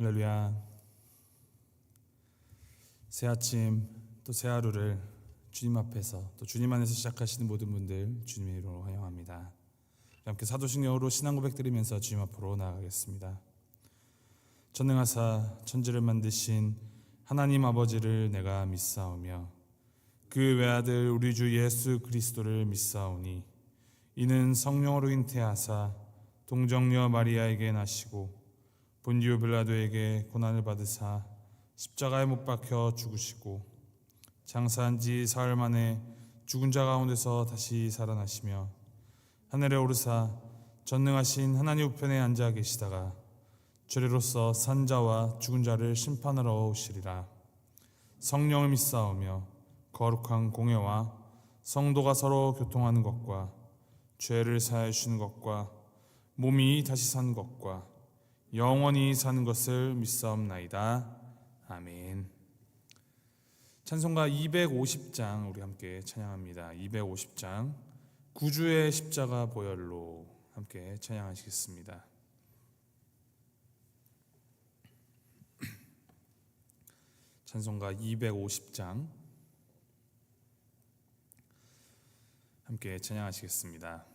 할렐루야. 새 아침 또 새 하루를 주님 앞에서 또 주님 안에서 시작하시는 모든 분들 주님의 이름으로 환영합니다. 함께 사도신경으로 신앙 고백 드리면서 주님 앞으로 나아가겠습니다. 전능하사 천지를 만드신 하나님 아버지를 내가 믿사오며 그 외아들 우리 주 예수 그리스도를 믿사오니 이는 성령으로 잉태하사 동정녀 마리아에게 나시고 본디오 빌라도에게 고난을 받으사 십자가에 못 박혀 죽으시고 장사한 지 사흘 만에 죽은 자 가운데서 다시 살아나시며 하늘에 오르사 전능하신 하나님 우편에 앉아 계시다가 죄로서 산 자와 죽은 자를 심판하러 오시리라. 성령을 믿사오며 거룩한 공회와 성도가 서로 교통하는 것과 죄를 사하여 주시는 것과 몸이 다시 사는 것과 영원히 사는 것을 믿사옵나이다. 아멘. 찬송가 250장 우리 함께 찬양합니다. 250장 구주의 십자가 보혈로 함께 찬양하시겠습니다. 찬송가 250장 함께 찬양하시겠습니다.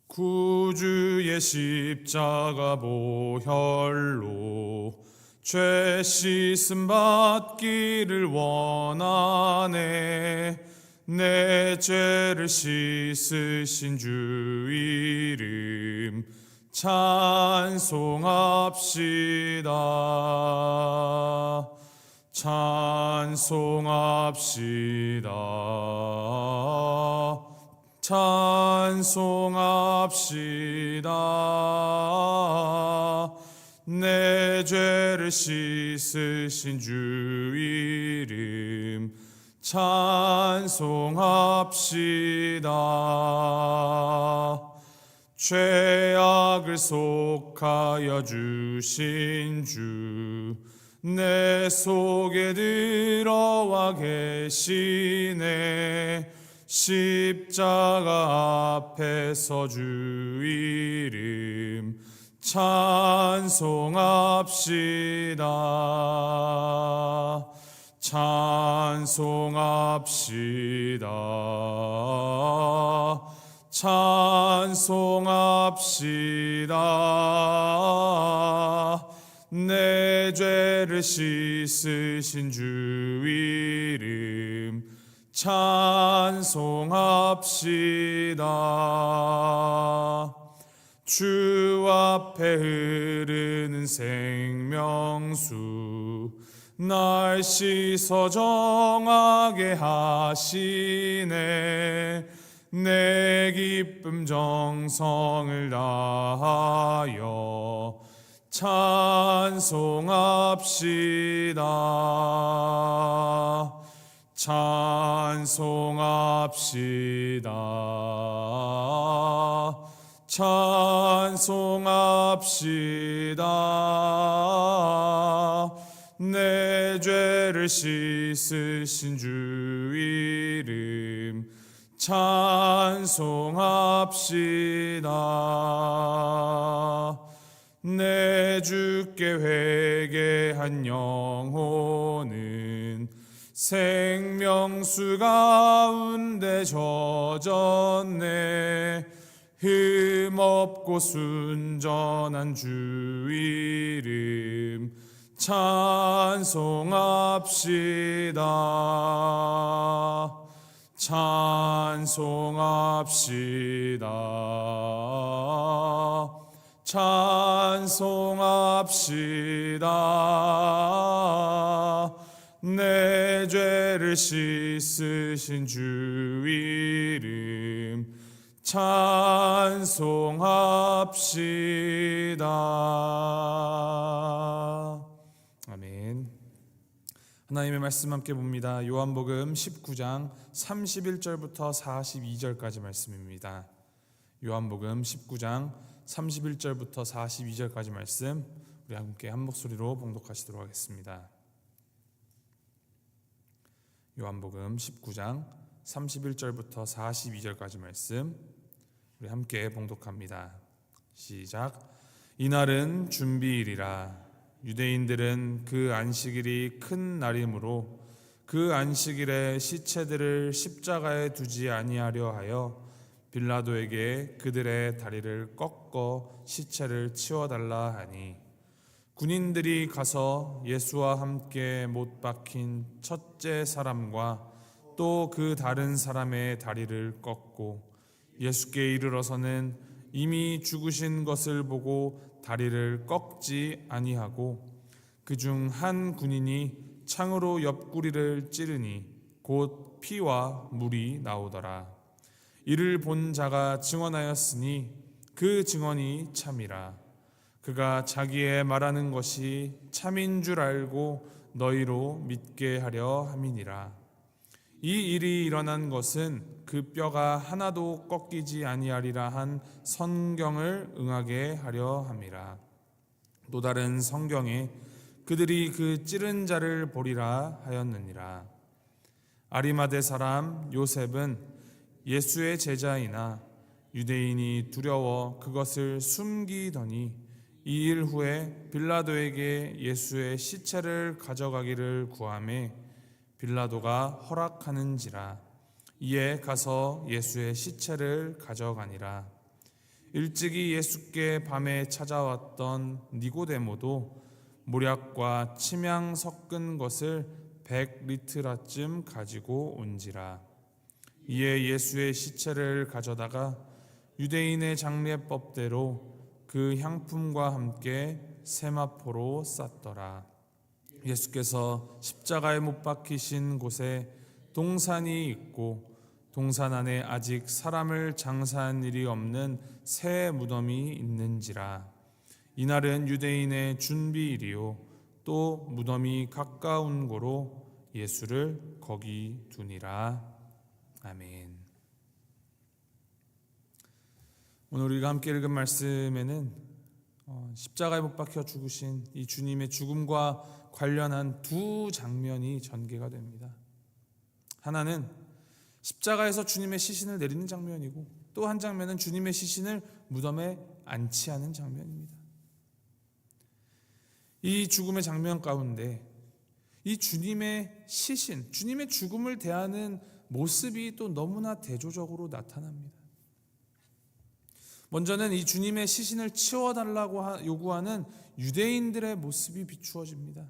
구주의 십자가 보혈로 죄 씻음 받기를 원하네. 내 죄를 씻으신 주 이름 찬송합시다. 찬송합시다. 찬송합시다. 내 죄를 씻으신 주 이름 찬송합시다. 죄악을 속하여 주신 주 내 속에 들어와 계시네. 십자가 앞에서 주 이름 찬송합시다. 찬송합시다. 찬송합시다. 내 죄를 씻으신 주 이름 찬송합시다. 주 앞에 흐르는 생명수 날 씻어 정하게 하시네. 내 기쁨 정성을 다하여 찬송합시다. 찬송합시다. 찬송합시다. 내 죄를 씻으신 주 이름 찬송합시다. 내 주께 회개한 영혼은 생명수 가운데 젖었네. 흠없고 순전한 주 이름 찬송합시다. 찬송합시다. 찬송합시다. 내 죄를 씻으신 주 이름 찬송합시다. 아멘. 하나님의 말씀 함께 봅니다. 요한복음 19장 31절부터 42절까지 말씀입니다. 요한복음 19장 31절부터 42절까지 말씀 우리 함께 한 목소리로 봉독하시도록 하겠습니다. 요한복음 19장 31절부터 42절까지 말씀 우리 함께 봉독합니다. 시작. 이날은 준비일이라. 유대인들은 그 안식일이 큰 날이므로 그 안식일에 시체들을 십자가에 두지 아니하려 하여 빌라도에게 그들의 다리를 꺾어 시체를 치워달라 하니, 군인들이 가서 예수와 함께 못 박힌 첫째 사람과 또 그 다른 사람의 다리를 꺾고 예수께 이르러서는 이미 죽으신 것을 보고 다리를 꺾지 아니하고, 그중 한 군인이 창으로 옆구리를 찌르니 곧 피와 물이 나오더라. 이를 본 자가 증언하였으니 그 증언이 참이라. 그가 자기의 말하는 것이 참인 줄 알고 너희로 믿게 하려 함이니라. 이 일이 일어난 것은 그 뼈가 하나도 꺾이지 아니하리라 한 성경을 응하게 하려 함이라. 또 다른 성경에 그들이 그 찌른 자를 보리라 하였느니라. 아리마대 사람 요셉은 예수의 제자이나 유대인이 두려워 그것을 숨기더니 2일 후에 빌라도에게 예수의 시체를 가져가기를 구하매 빌라도가 허락하는지라. 이에 가서 예수의 시체를 가져가니라. 일찍이 예수께 밤에 찾아왔던 니고데모도 모략과 침향 섞은 것을 100리트라쯤 가지고 온지라. 이에 예수의 시체를 가져다가 유대인의 장례법대로 그 향품과 함께 세마포로 쌌더라. 예수께서 십자가에 못 박히신 곳에 동산이 있고 동산 안에 아직 사람을 장사한 일이 없는 새 무덤이 있는지라. 이날은 유대인의 준비일이요 또 무덤이 가까운 고로 예수를 거기 두니라. 아멘. 오늘 우리가 함께 읽은 말씀에는 십자가에 못 박혀 죽으신 이 주님의 죽음과 관련한 두 장면이 전개가 됩니다. 하나는 십자가에서 주님의 시신을 내리는 장면이고, 또 한 장면은 주님의 시신을 무덤에 안치하는 장면입니다. 이 죽음의 장면 가운데 이 주님의 시신, 주님의 죽음을 대하는 모습이 또 너무나 대조적으로 나타납니다. 먼저는 이 주님의 시신을 치워달라고 요구하는 유대인들의 모습이 비추어집니다.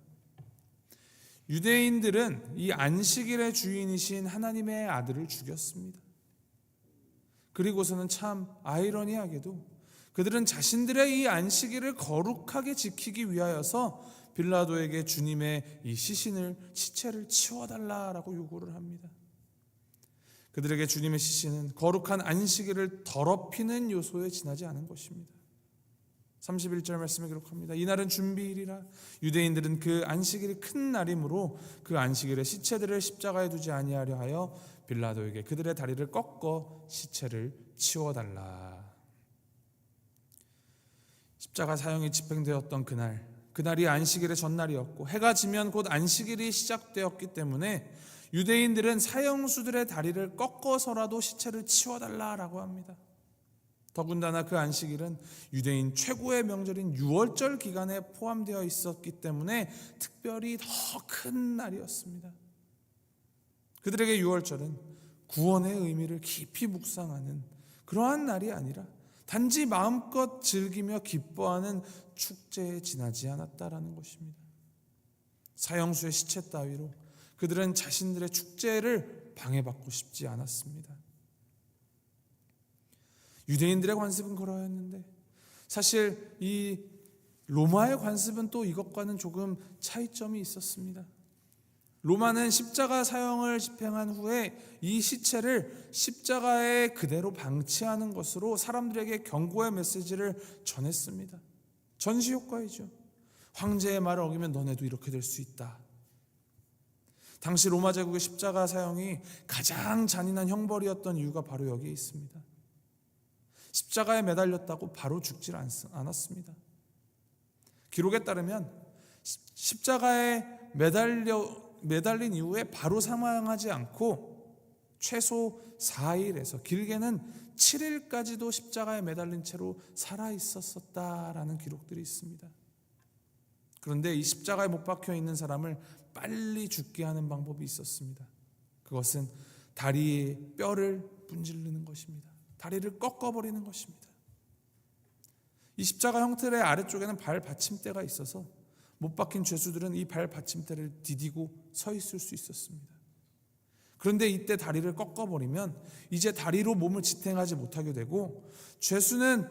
유대인들은 이 안식일의 주인이신 하나님의 아들을 죽였습니다. 그리고서는 참 아이러니하게도 그들은 자신들의 이 안식일을 거룩하게 지키기 위하여서 빌라도에게 주님의 이 시체를 치워달라고 요구를 합니다. 그들에게 주님의 시신은 거룩한 안식일을 더럽히는 요소에 지나지 않은 것입니다. 31절 말씀에 기록합니다. 이날은 준비일이라. 유대인들은 그 안식일이 큰 날이므로 그 안식일에 시체들을 십자가에 두지 아니하려 하여 빌라도에게 그들의 다리를 꺾어 시체를 치워달라. 십자가 사형이 집행되었던 그날이 안식일의 전날이었고, 해가 지면 곧 안식일이 시작되었기 때문에 유대인들은 사형수들의 다리를 꺾어서라도 시체를 치워달라고 합니다. 더군다나 그 안식일은 유대인 최고의 명절인 유월절 기간에 포함되어 있었기 때문에 특별히 더 큰 날이었습니다. 그들에게 유월절은 구원의 의미를 깊이 묵상하는 그러한 날이 아니라 단지 마음껏 즐기며 기뻐하는 축제에 지나지 않았다라는 것입니다. 사형수의 시체 따위로 그들은 자신들의 축제를 방해받고 싶지 않았습니다. 유대인들의 관습은 그러했는데 사실 이 로마의 관습은 또 이것과는 조금 차이점이 있었습니다. 로마는 십자가 사형을 집행한 후에 이 시체를 십자가에 그대로 방치하는 것으로 사람들에게 경고의 메시지를 전했습니다. 전시 효과이죠. 황제의 말을 어기면 너네도 이렇게 될 수 있다. 당시 로마 제국의 십자가 사형이 가장 잔인한 형벌이었던 이유가 바로 여기에 있습니다. 십자가에 매달렸다고 바로 죽질 않았습니다. 기록에 따르면 십자가에 매달린 이후에 바로 사망하지 않고 최소 4일에서 길게는 7일까지도 십자가에 매달린 채로 살아 있었다라는 기록들이 있습니다. 그런데 이 십자가에 못 박혀 있는 사람을 빨리 죽게 하는 방법이 있었습니다. 그것은 다리에 뼈를 문지르는 것입니다. 다리를 꺾어버리는 것입니다. 이 십자가 형틀의 아래쪽에는 발 받침대가 있어서 못 박힌 죄수들은 이 발 받침대를 디디고 서 있을 수 있었습니다. 그런데 이때 다리를 꺾어버리면 이제 다리로 몸을 지탱하지 못하게 되고, 죄수는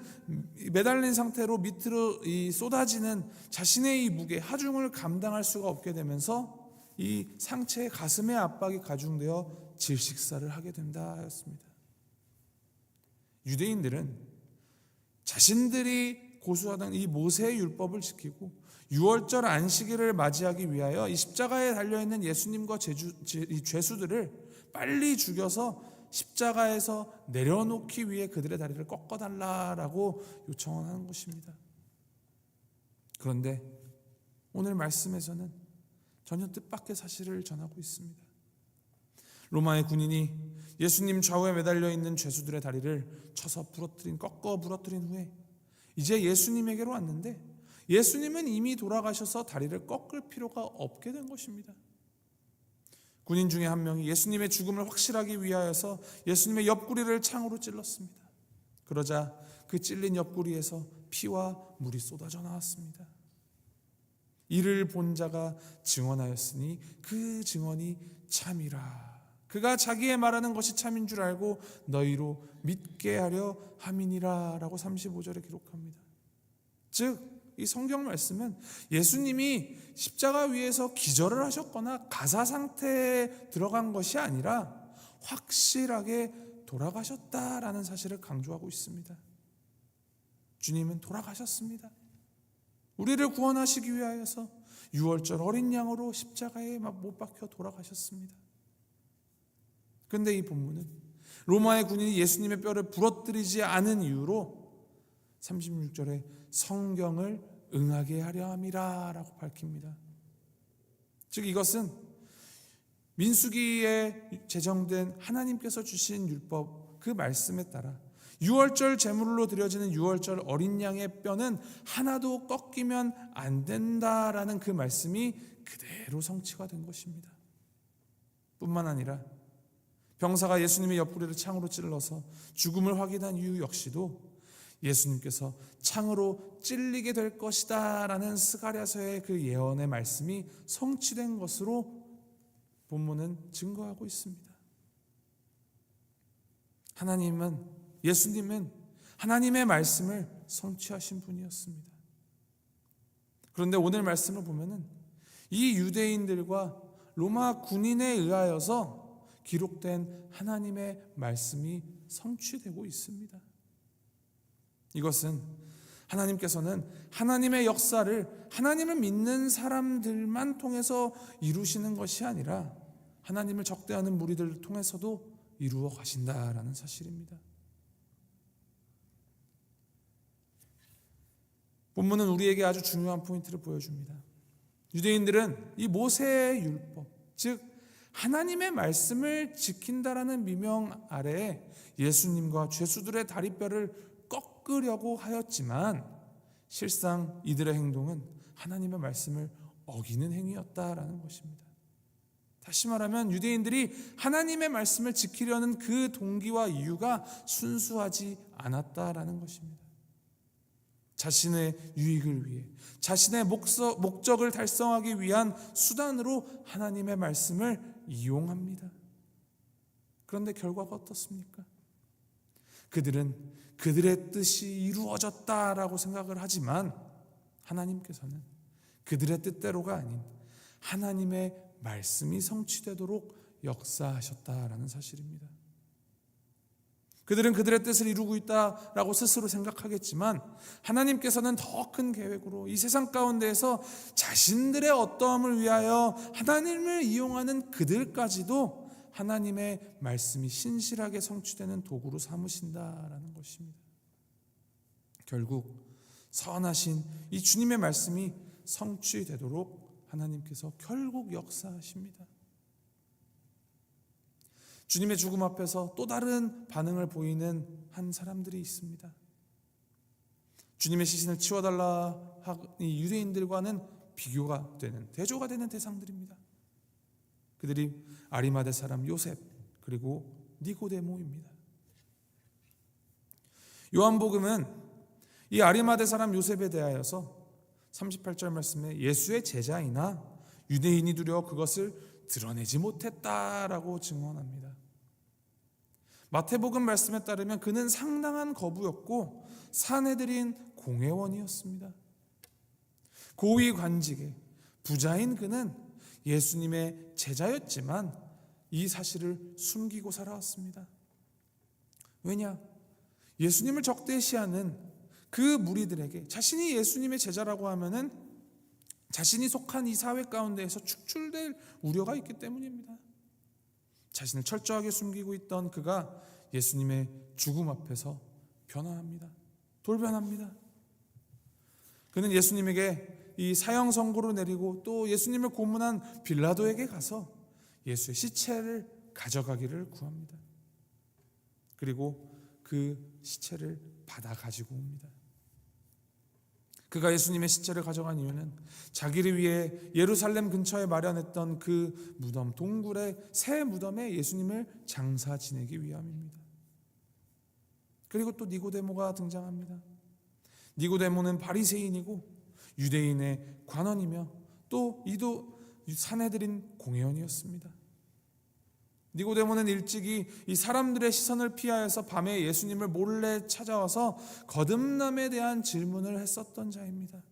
매달린 상태로 밑으로 쏟아지는 자신의 이 무게, 하중을 감당할 수가 없게 되면서 이 상체의 가슴의 압박이 가중되어 질식사를 하게 된다 하였습니다. 유대인들은 자신들이 고수하던 이 모세의 율법을 지키고 6월절 안식일을 맞이하기 위하여 이 십자가에 달려있는 예수님과 죄수들을 빨리 죽여서 십자가에서 내려놓기 위해 그들의 다리를 꺾어달라고 요청하는 것입니다. 그런데 오늘 말씀에서는 전혀 뜻밖의 사실을 전하고 있습니다. 로마의 군인이 예수님 좌우에 매달려 있는 죄수들의 다리를 쳐서 꺾어 부러뜨린 후에 이제 예수님에게로 왔는데, 예수님은 이미 돌아가셔서 다리를 꺾을 필요가 없게 된 것입니다. 군인 중에 한 명이 예수님의 죽음을 확실하기 위하여서 예수님의 옆구리를 창으로 찔렀습니다. 그러자 그 찔린 옆구리에서 피와 물이 쏟아져 나왔습니다. 이를 본 자가 증언하였으니 그 증언이 참이라. 그가 자기의 말하는 것이 참인 줄 알고 너희로 믿게 하려 함이니라 라고 35절에 기록합니다. 즉 이 성경 말씀은 예수님이 십자가 위에서 기절을 하셨거나 가사 상태에 들어간 것이 아니라 확실하게 돌아가셨다라는 사실을 강조하고 있습니다. 주님은 돌아가셨습니다. 우리를 구원하시기 위하여서 6월절 어린 양으로 십자가에 못 박혀 돌아가셨습니다. 그런데 이 본문은 로마의 군인이 예수님의 뼈를 부러뜨리지 않은 이유로 36절에 성경을 응하게 하려 함이라 라고 밝힙니다. 즉 이것은 민수기에 제정된 하나님께서 주신 율법 그 말씀에 따라 6월절 제물로 드려지는 6월절 어린 양의 뼈는 하나도 꺾이면 안 된다라는 그 말씀이 그대로 성취가 된 것입니다. 뿐만 아니라 병사가 예수님의 옆구리를 창으로 찔러서 죽음을 확인한 이유 역시도 예수님께서 창으로 찔리게 될 것이다 라는 스가랴서의 그 예언의 말씀이 성취된 것으로 본문은 증거하고 있습니다. 예수님은 하나님의 말씀을 성취하신 분이었습니다. 그런데 오늘 말씀을 보면은 이 유대인들과 로마 군인에 의하여서 기록된 하나님의 말씀이 성취되고 있습니다. 이것은 하나님께서는 하나님의 역사를 하나님을 믿는 사람들만 통해서 이루시는 것이 아니라 하나님을 적대하는 무리들을 통해서도 이루어 가신다라는 사실입니다. 본문은 우리에게 아주 중요한 포인트를 보여줍니다. 유대인들은 이 모세의 율법, 즉 하나님의 말씀을 지킨다라는 미명 아래에 예수님과 죄수들의 다리뼈를 꺾으려고 하였지만 실상 이들의 행동은 하나님의 말씀을 어기는 행위였다라는 것입니다. 다시 말하면 유대인들이 하나님의 말씀을 지키려는 그 동기와 이유가 순수하지 않았다라는 것입니다. 자신의 유익을 위해, 자신의 목적을 달성하기 위한 수단으로 하나님의 말씀을 이용합니다. 그런데 결과가 어떻습니까? 그들은 그들의 뜻이 이루어졌다라고 생각을 하지만 하나님께서는 그들의 뜻대로가 아닌 하나님의 말씀이 성취되도록 역사하셨다라는 사실입니다. 그들은 그들의 뜻을 이루고 있다라고 스스로 생각하겠지만 하나님께서는 더 큰 계획으로 이 세상 가운데에서 자신들의 어떠함을 위하여 하나님을 이용하는 그들까지도 하나님의 말씀이 신실하게 성취되는 도구로 삼으신다라는 것입니다. 결국 선하신 이 주님의 말씀이 성취되도록 하나님께서 결국 역사하십니다. 주님의 죽음 앞에서 또 다른 반응을 보이는 한 사람들이 있습니다. 주님의 시신을 치워달라 이 유대인들과는 비교가 되는, 대조가 되는 대상들입니다. 그들이 아리마대 사람 요셉 그리고 니고데모입니다. 요한복음은 이 아리마대 사람 요셉에 대하여서 38절 말씀에 예수의 제자이나 유대인이 두려워 그것을 드러내지 못했다라고 증언합니다. 마태복음 말씀에 따르면 그는 상당한 거부였고 사내들인 공회원이었습니다. 고위 관직에 부자인 그는 예수님의 제자였지만 이 사실을 숨기고 살아왔습니다. 왜냐? 예수님을 적대시하는 그 무리들에게 자신이 예수님의 제자라고 하면은 자신이 속한 이 사회 가운데에서 축출될 우려가 있기 때문입니다. 자신을 철저하게 숨기고 있던 그가 예수님의 죽음 앞에서 변화합니다. 돌변합니다. 그는 예수님에게 이 사형 선고를 내리고 또 예수님을 고문한 빌라도에게 가서 예수의 시체를 가져가기를 구합니다. 그리고 그 시체를 받아 가지고 옵니다. 그가 예수님의 시체를 가져간 이유는 자기를 위해 예루살렘 근처에 마련했던 그 무덤, 동굴의 새 무덤에 예수님을 장사 지내기 위함입니다. 그리고 또 니고데모가 등장합니다. 니고데모는 바리새인이고 유대인의 관원이며 또 이도 사내들인 공회원이었습니다. 니고데모는 일찍이 이 사람들의 시선을 피하여서 밤에 예수님을 몰래 찾아와서 거듭남에 대한 질문을 했었던 자입니다.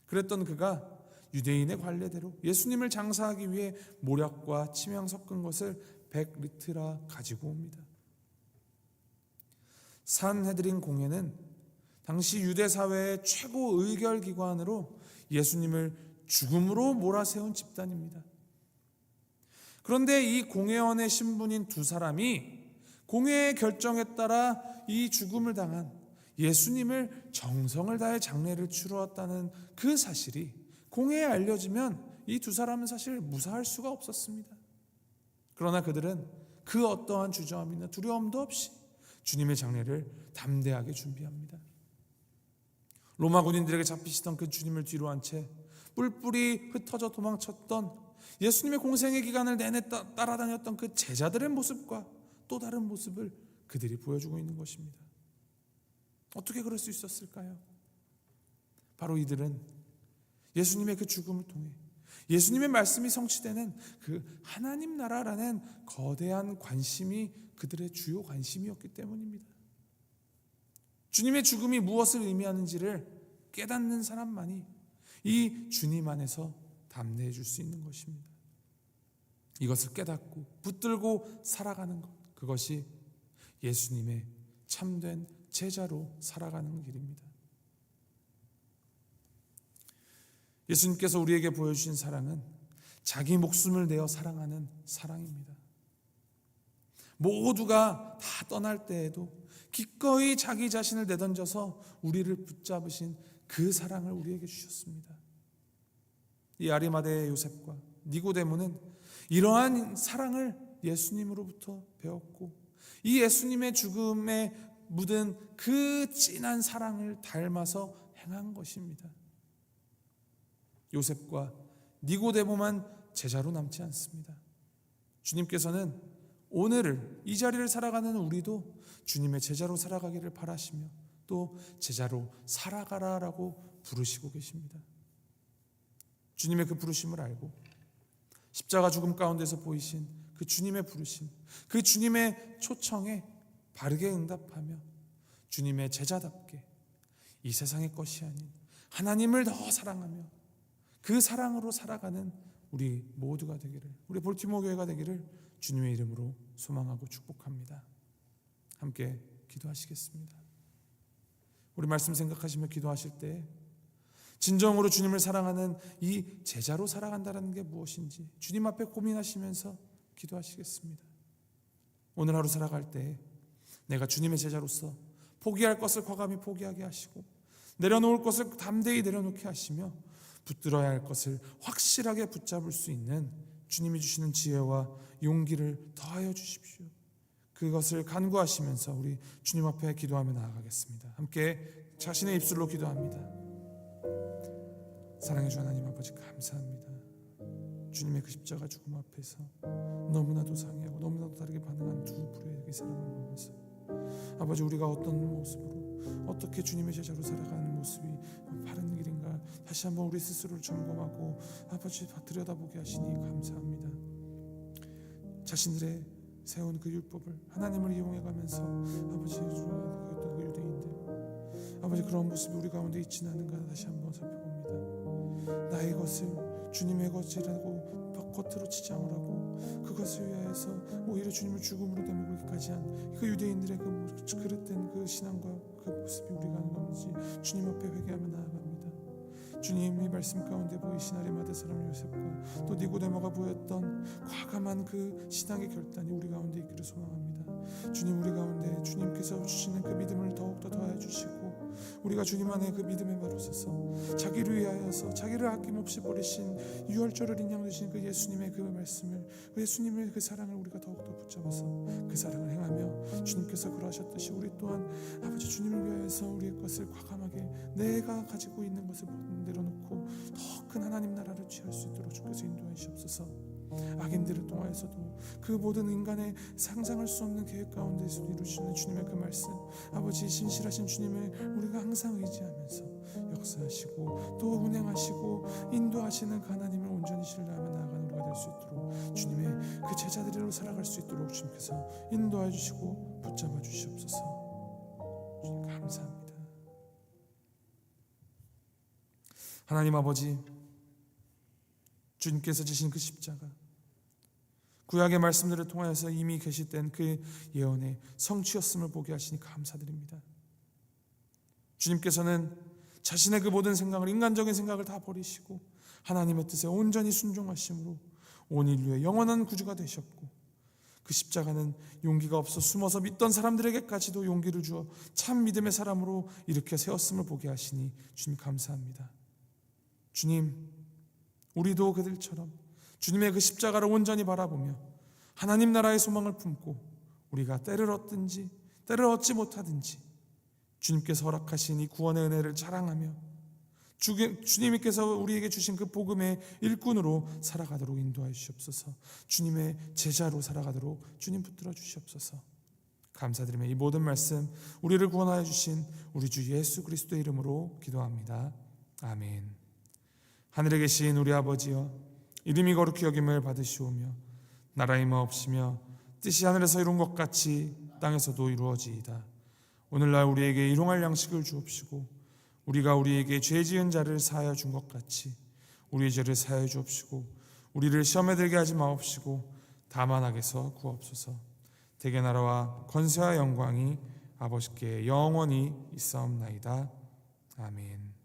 그랬던 그가 유대인의 관례대로 예수님을 장사하기 위해 모략과 침향 섞은 것을 100리트라 가지고 옵니다. 산헤드린 공회는 당시 유대 사회의 최고 의결기관으로 예수님을 죽음으로 몰아세운 집단입니다. 그런데 이 공회원의 신분인 두 사람이 공회의 결정에 따라 이 죽음을 당한 예수님을 정성을 다해 장례를 치루었다는 그 사실이 공회에 알려지면 이 두 사람은 사실 무사할 수가 없었습니다. 그러나 그들은 그 어떠한 주저함이나 두려움도 없이 주님의 장례를 담대하게 준비합니다. 로마 군인들에게 잡히시던 그 주님을 뒤로 한 채 뿔뿔이 흩어져 도망쳤던 예수님의 공생의 기간을 내내 따라다녔던 그 제자들의 모습과 또 다른 모습을 그들이 보여주고 있는 것입니다. 어떻게 그럴 수 있었을까요? 바로 이들은 예수님의 그 죽음을 통해 예수님의 말씀이 성취되는 그 하나님 나라라는 거대한 관심이 그들의 주요 관심이었기 때문입니다. 주님의 죽음이 무엇을 의미하는지를 깨닫는 사람만이 이 주님 안에서 담대해 줄 수 있는 것입니다. 이것을 깨닫고 붙들고 살아가는 것, 그것이 예수님의 참된 제자로 살아가는 길입니다. 예수님께서 우리에게 보여주신 사랑은 자기 목숨을 내어 사랑하는 사랑입니다. 모두가 다 떠날 때에도 기꺼이 자기 자신을 내던져서 우리를 붙잡으신 그 사랑을 우리에게 주셨습니다. 이 아리마대의 요셉과 니고데모는 이러한 사랑을 예수님으로부터 배웠고 이 예수님의 죽음에 묻은 그 진한 사랑을 닮아서 행한 것입니다. 요셉과 니고데모만 제자로 남지 않습니다. 주님께서는 오늘을 이 자리를 살아가는 우리도 주님의 제자로 살아가기를 바라시며 또 제자로 살아가라라고 부르시고 계십니다. 주님의 그 부르심을 알고 십자가 죽음 가운데서 보이신 그 주님의 부르심, 그 주님의 초청에 바르게 응답하며 주님의 제자답게 이 세상의 것이 아닌 하나님을 더 사랑하며 그 사랑으로 살아가는 우리 모두가 되기를, 우리 볼티모어 교회가 되기를 주님의 이름으로 소망하고 축복합니다. 함께 기도하시겠습니다. 우리 말씀 생각하시며 기도하실 때 진정으로 주님을 사랑하는 이 제자로 살아간다는 게 무엇인지 주님 앞에 고민하시면서 기도하시겠습니다. 오늘 하루 살아갈 때 내가 주님의 제자로서 포기할 것을 과감히 포기하게 하시고 내려놓을 것을 담대히 내려놓게 하시며 붙들어야 할 것을 확실하게 붙잡을 수 있는 주님이 주시는 지혜와 용기를 더하여 주십시오. 그것을 간구하시면서 우리 주님 앞에 기도하며 나아가겠습니다. 함께 자신의 입술로 기도합니다. 사랑해 주 하나님 아버지 감사합니다. 주님의 그 십자가 죽음 앞에서 너무나도 상이하고 너무나도 다르게 반응한 두 불의 사람을 보면서 아버지, 우리가 어떤 모습으로 어떻게 주님의 제자로 살아가는 모습이 바른 길인가 다시 한번 우리 스스로를 점검하고 아버지 들여다보게 하시니 감사합니다. 자신들의 세운 그 율법을 하나님을 이용해가면서 아버지 그 유대인들 아버지 그런 모습이 우리 가운데 있지는 않은가 다시 한번 살펴봅니다. 나의 것을 주님의 것이라고 겉으로 치장을 하고 그것을 위하여서 오히려 주님을 죽음으로 내몰기까지 한 그 유대인들의 그 그릇된 그 신앙과 그 모습이 우리가 가는지 주님 앞에 회개하며 나아갑니다. 주님이 말씀 가운데 보이신 아리마대 사람 요셉과 또 니고데모가 보였던 과감한 그 신앙의 결단이 우리 가운데 있기를 소망합니다. 주님, 우리 가운데 주님께서 주시는 그 믿음을 더욱더 더하여 주시고 우리가 주님 안에 그 믿음에 바로 서서 자기를 위하여서 자기를 아낌없이 버리신 유월절을 인양되신 그 예수님의 그 말씀을 그 예수님의 그 사랑을 우리가 더욱더 붙잡아서 그 사랑을 행하며 주님께서 그러하셨듯이 우리 또한 아버지 주님을 위하여서 우리의 것을 과감하게 내가 가지고 있는 것을 내려놓고 더 큰 하나님 나라를 취할 수 있도록 주께서 인도해 주옵소서. 악인들을 통하여서도 그 모든 인간의 상상할 수 없는 계획 가운데서 이루시는 주님의 그 말씀 아버지 신실하신 주님을 우리가 항상 의지하면서 역사하시고 또 운행하시고 인도하시는 그 하나님을 온전히 신뢰하며 나아가는 우리가 될 수 있도록 주님의 그 제자들로 살아갈 수 있도록 주님께서 인도해 주시고 붙잡아 주시옵소서. 주님 감사합니다. 하나님 아버지, 주님께서 지신 그 십자가 구약의 말씀들을 통하여서 이미 계시된 그 예언의 성취였음을 보게 하시니 감사드립니다. 주님께서는 자신의 그 모든 생각을 인간적인 생각을 다 버리시고 하나님의 뜻에 온전히 순종하심으로 온 인류의 영원한 구주가 되셨고 그 십자가는 용기가 없어 숨어서 믿던 사람들에게까지도 용기를 주어 참 믿음의 사람으로 일으켜 세웠음을 보게 하시니 주님 감사합니다. 주님, 우리도 그들처럼 주님의 그 십자가를 온전히 바라보며 하나님 나라의 소망을 품고 우리가 때를 얻든지 때를 얻지 못하든지 주님께서 허락하신 이 구원의 은혜를 자랑하며 주님께서 우리에게 주신 그 복음의 일꾼으로 살아가도록 인도하여 주시옵소서. 주님의 제자로 살아가도록 주님 붙들어 주시옵소서. 감사드리며 이 모든 말씀 우리를 구원하여 주신 우리 주 예수 그리스도의 이름으로 기도합니다. 아멘. 하늘에 계신 우리 아버지여, 이름이 거룩히 여김을 받으시오며 나라의 마옵시며 뜻이 하늘에서 이룬 것 같이 땅에서도 이루어지이다. 오늘날 우리에게 일용할 양식을 주옵시고 우리가 우리에게 죄 지은 자를 사하여 준 것 같이 우리의 죄를 사하여 주옵시고 우리를 시험에 들게 하지 마옵시고 다만 악에서 구하옵소서. 대개 나라와 권세와 영광이 아버지께 영원히 있사옵나이다. 아멘.